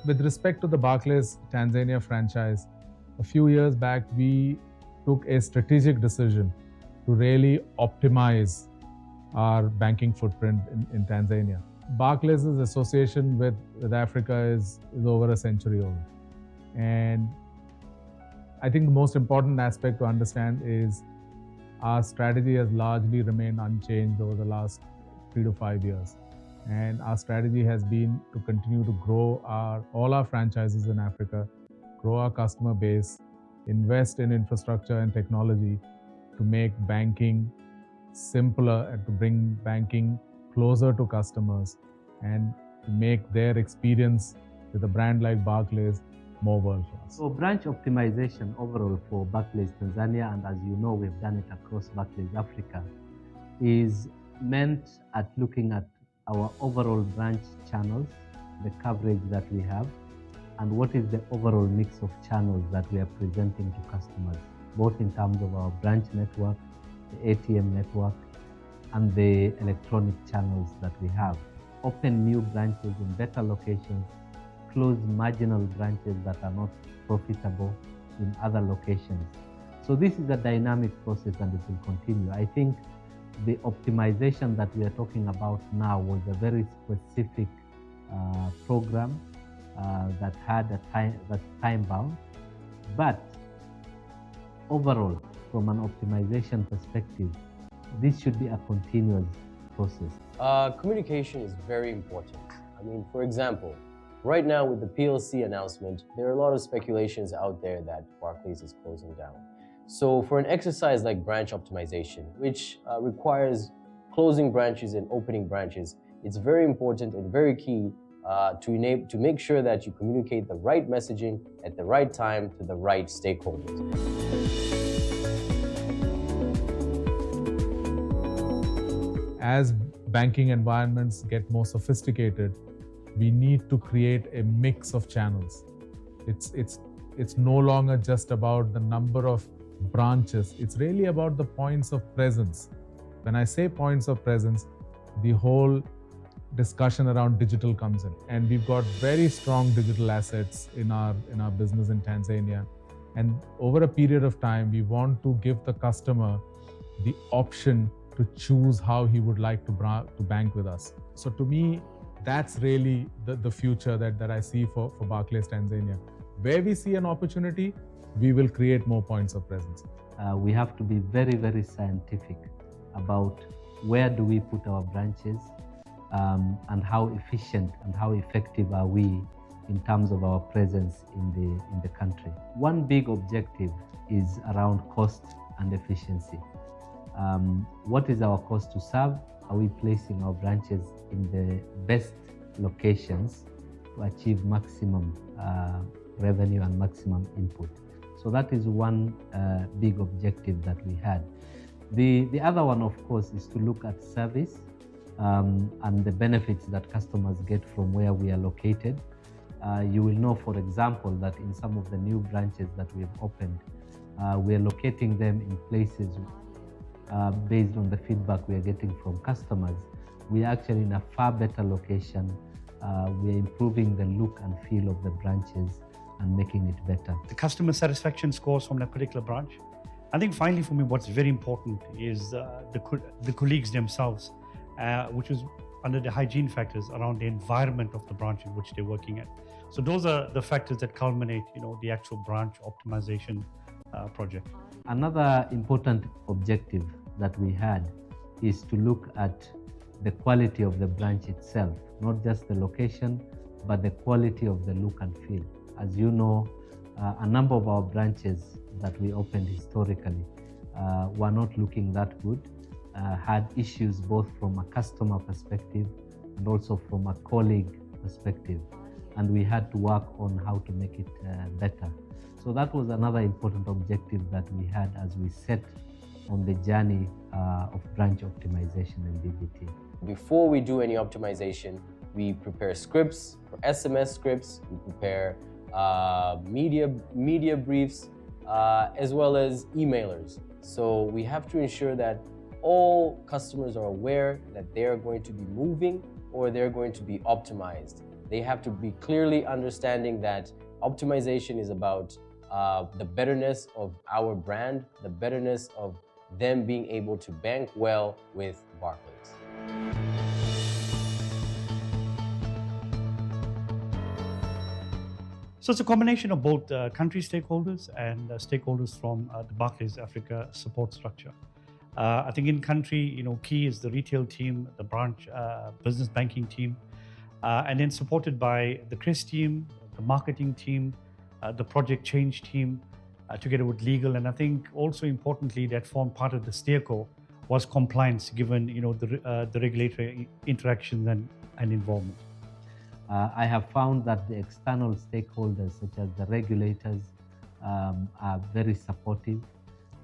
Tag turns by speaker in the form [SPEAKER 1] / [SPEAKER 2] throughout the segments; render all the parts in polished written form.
[SPEAKER 1] With respect to the Barclays Tanzania franchise, a few years back, we took a strategic decision to really optimize our banking footprint in Tanzania. Barclays' association with Africa is over a century old. And I think the most important aspect to understand is our strategy has largely remained unchanged over the last 3 to 5 years. And our strategy has been to continue to grow all our franchises in Africa, grow our customer base, invest in infrastructure and technology to make banking simpler and to bring banking closer to customers and to make their experience with a brand like Barclays more world-class.
[SPEAKER 2] So branch optimization overall for Barclays Tanzania, and as you know, we've done it across Barclays Africa, is meant at looking at our overall branch channels, the coverage that we have, and what is the overall mix of channels that we are presenting to customers, both in terms of our branch network, the ATM network, and the electronic channels that we have. Open new branches in better locations, close marginal branches that are not profitable in other locations. So this is a dynamic process and it will continue. I think the optimization that we are talking about now was a very specific program that had that's time bound. But overall, from an optimization perspective, this should be a continuous process.
[SPEAKER 3] Communication is very important. I mean, for example, right now with the PLC announcement, there are a lot of speculations out there that Barclays is closing down. So for an exercise like branch optimization, which requires closing branches and opening branches, it's very important and very key to make sure that you communicate the right messaging at the right time to the right stakeholders.
[SPEAKER 1] As banking environments get more sophisticated, we need to create a mix of channels. It's no longer just about the number of branches. It's really about the points of presence. When I say points of presence, the whole discussion around digital comes in. And we've got very strong digital assets in our business in Tanzania. And over a period of time, we want to give the customer the option to choose how he would like to bank with us. So to me, that's really the future that I see for Barclays Tanzania. Where we see an opportunity, we will create more points of presence.
[SPEAKER 2] We have to be very, very scientific about where do we put our branches and how efficient and how effective are we in terms of our presence in the country. One big objective is around cost and efficiency. What is our cost to serve? Are we placing our branches in the best locations to achieve maximum revenue and maximum input? So that is one big objective that we had. The other one, of course, is to look at service and the benefits that customers get from where we are located. You will know, for example, that in some of the new branches that we've opened, we are locating them in places based on the feedback we are getting from customers. We are actually in a far better location. We are improving the look and feel of the branches and making it better.
[SPEAKER 4] The customer satisfaction scores from that particular branch. I think finally for me, what's very important is the colleagues themselves, which is under the hygiene factors around the environment of the branch in which they're working at. So those are the factors that culminate, the actual branch optimization project.
[SPEAKER 2] Another important objective that we had is to look at the quality of the branch itself, not just the location, but the quality of the look and feel. As you know, a number of our branches that we opened historically were not looking that good, had issues both from a customer perspective and also from a colleague perspective. And we had to work on how to make it better. So that was another important objective that we had as we set on the journey of branch optimization and BBT.
[SPEAKER 3] Before we do any optimization, we prepare scripts, for SMS scripts, we prepare media briefs, as well as emailers. So we have to ensure that all customers are aware that they're going to be moving or they're going to be optimized. They have to be clearly understanding that optimization is about the betterness of our brand, the betterness of them being able to bank well with Barclays.
[SPEAKER 4] So it's a combination of both country stakeholders and stakeholders from the Barclays Africa support structure. I think in country, key is the retail team, the branch business banking team, and then supported by the CRIS team, the marketing team, the project change team, together with legal. And I think also importantly that formed part of the steerco was compliance, given the regulatory interactions and involvement.
[SPEAKER 2] I have found that the external stakeholders, such as the regulators, are very supportive.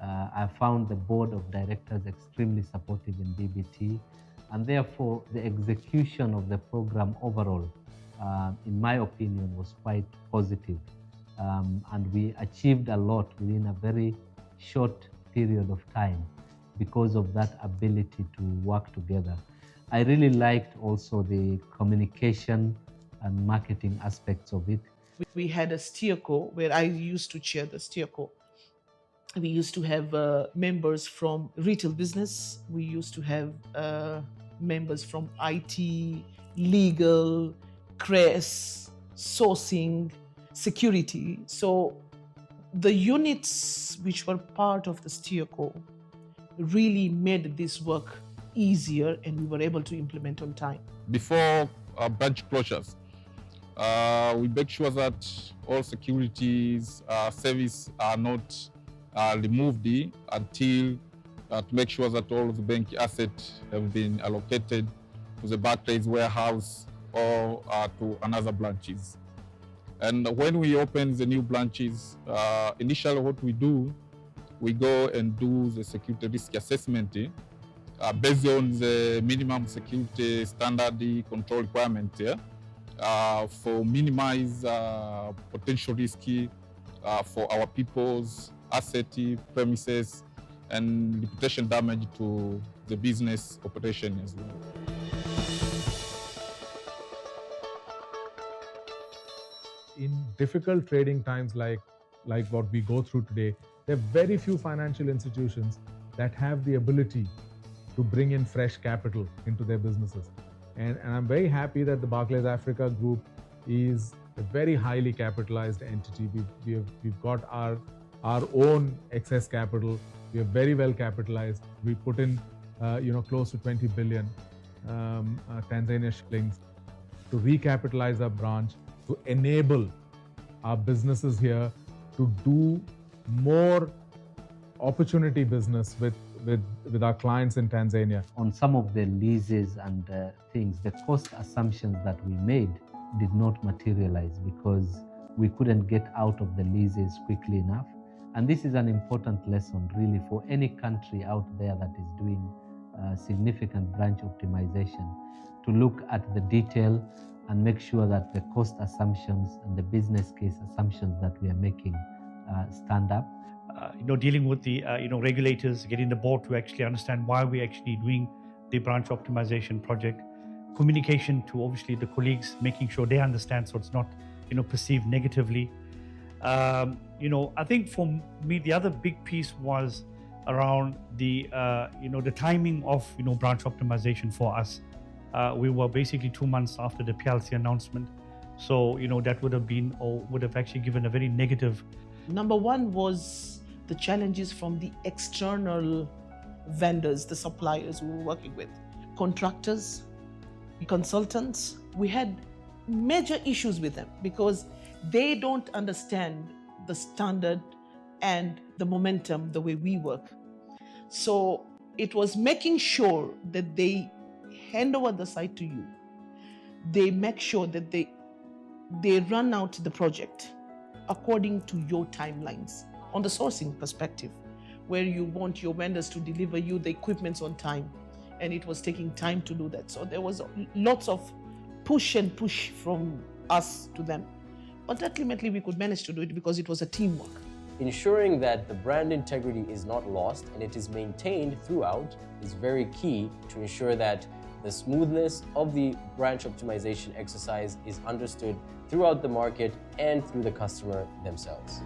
[SPEAKER 2] I found the board of directors extremely supportive in BBT, and therefore the execution of the program overall, in my opinion, was quite positive. And we achieved a lot within a very short period of time because of that ability to work together. I really liked also the communication and marketing aspects of it.
[SPEAKER 5] We had a steerco where I used to chair the steerco. We used to have members from retail business. We used to have members from IT, legal, CRIS, sourcing, security. So the units which were part of the steerco really made this work easier, and we were able to implement on time.
[SPEAKER 6] Before branch closures, we make sure that all securities service are not removed until to make sure that all of the bank assets have been allocated to the Barclays warehouse or to another branches. And when we open the new branches, initially what we do, we go and do the security risk assessment based on the minimum security standard control requirement for minimize potential risk for our people's asset, premises, and reputation damage to the business operation as well.
[SPEAKER 1] In difficult trading times like what we go through today, there are very few financial institutions that have the ability to bring in fresh capital into their businesses. And I'm very happy that the Barclays Africa Group is a very highly capitalized entity. We've got our own excess capital. We are very well capitalized. We put in close to 20 billion Tanzania shillings to recapitalize our branch, to enable our businesses here to do more opportunity business with our clients in Tanzania.
[SPEAKER 2] On some of the leases and things, the cost assumptions that we made did not materialize because we couldn't get out of the leases quickly enough. And this is an important lesson really for any country out there that is doing significant branch optimization, to look at the detail and make sure that the cost assumptions and the business case assumptions that we are making stand up.
[SPEAKER 4] Dealing with the regulators, getting the board to actually understand why we're actually doing the branch optimization project, communication to obviously the colleagues, making sure they understand so it's not perceived negatively. I think for me the other big piece was around the the timing of branch optimization for us. We were basically 2 months after the PLC announcement, so that would have been, or would have actually given a very negative.
[SPEAKER 5] Number one was the challenges from the external vendors, the suppliers we were working with, contractors, consultants. We had major issues with them because they don't understand the standard and the momentum the way we work. So it was making sure that they hand over the site to you. They make sure that they run out the project according to your timelines on the sourcing perspective, where you want your vendors to deliver you the equipment on time, and it was taking time to do that. So there was lots of push from us to them, but ultimately we could manage to do it because it was a teamwork.
[SPEAKER 3] Ensuring that the brand integrity is not lost and it is maintained throughout is very key to ensure that the smoothness of the branch optimization exercise is understood throughout the market and through the customer themselves.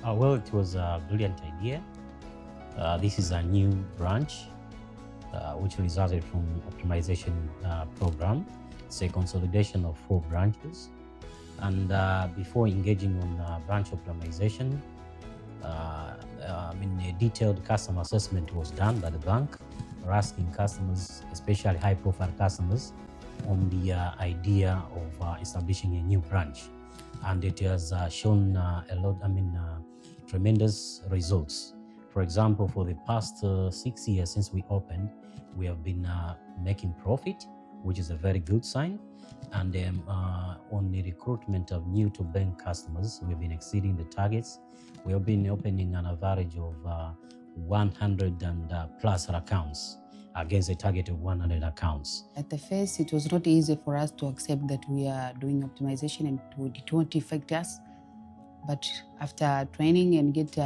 [SPEAKER 7] Well, it was a brilliant idea. This is a new branch which resulted from optimization program. It's a consolidation of 4 branches. And before engaging on branch optimization, a detailed customer assessment was done by the bank. We're asking customers, especially high-profile customers, on the idea of establishing a new branch, and it has shown a lot. Tremendous results. For example, for the past 6 years since we opened, we have been making profit, which is a very good sign. And on the recruitment of new to bank customers, we've been exceeding the targets. We have been opening an average of 100 and plus accounts against a target of 100 accounts.
[SPEAKER 8] At the first, it was not easy for us to accept that we are doing optimization and it won't affect us. But after training and get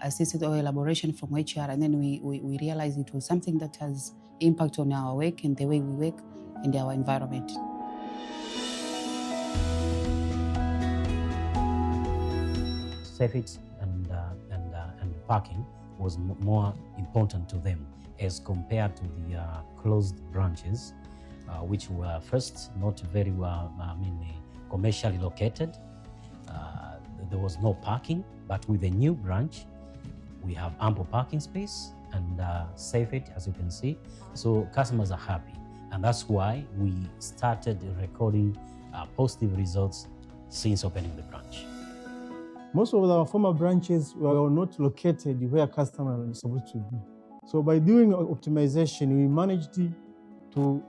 [SPEAKER 8] assisted or elaboration from HR, and then we realized it was something that has impact on our work and the way we work and our environment.
[SPEAKER 7] Safety and parking was more important to them as compared to the closed branches, which were first not very well, commercially located. There was no parking, but with a new branch, we have ample parking space and safety, as you can see. So customers are happy, and that's why we started recording positive results since opening the branch.
[SPEAKER 9] Most of our former branches were not located where customers are supposed to be. So by doing optimization, we managed to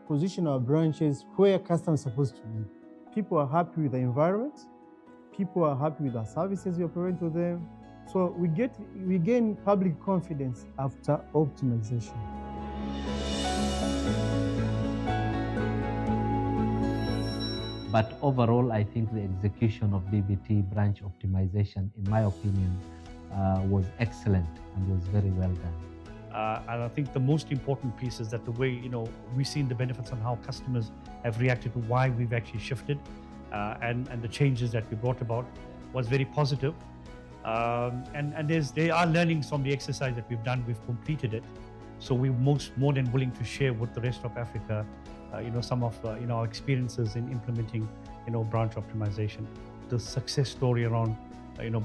[SPEAKER 9] position our branches where customers are supposed to be. People are happy with the environment. People are happy with the services we operate with them. So we gain public confidence after optimization.
[SPEAKER 2] But overall, I think the execution of BBT branch optimization, in my opinion, was excellent and was very well done.
[SPEAKER 4] And I think the most important piece is that the way, we've seen the benefits on how customers have reacted to why we've actually shifted and the changes that we brought about was very positive. And there are learnings from the exercise that we've done. We've completed it. So we're more than willing to share with the rest of Africa, some of our experiences in implementing, branch optimization. The success story around,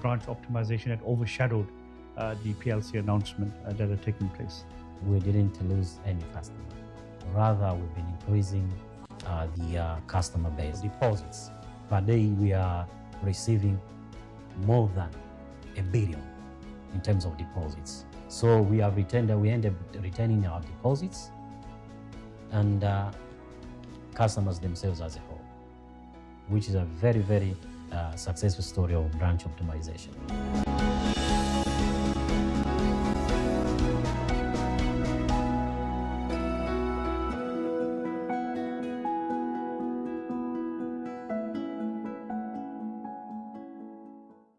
[SPEAKER 4] branch optimization had overshadowed the PLC announcement that had taken place.
[SPEAKER 7] We didn't lose any customer. Rather, we've been increasing the customer base. Deposits per day, we are receiving more than $1 billion in terms of deposits. So we end up retaining our deposits and customers themselves as a whole, which is a very, very successful story of branch optimization.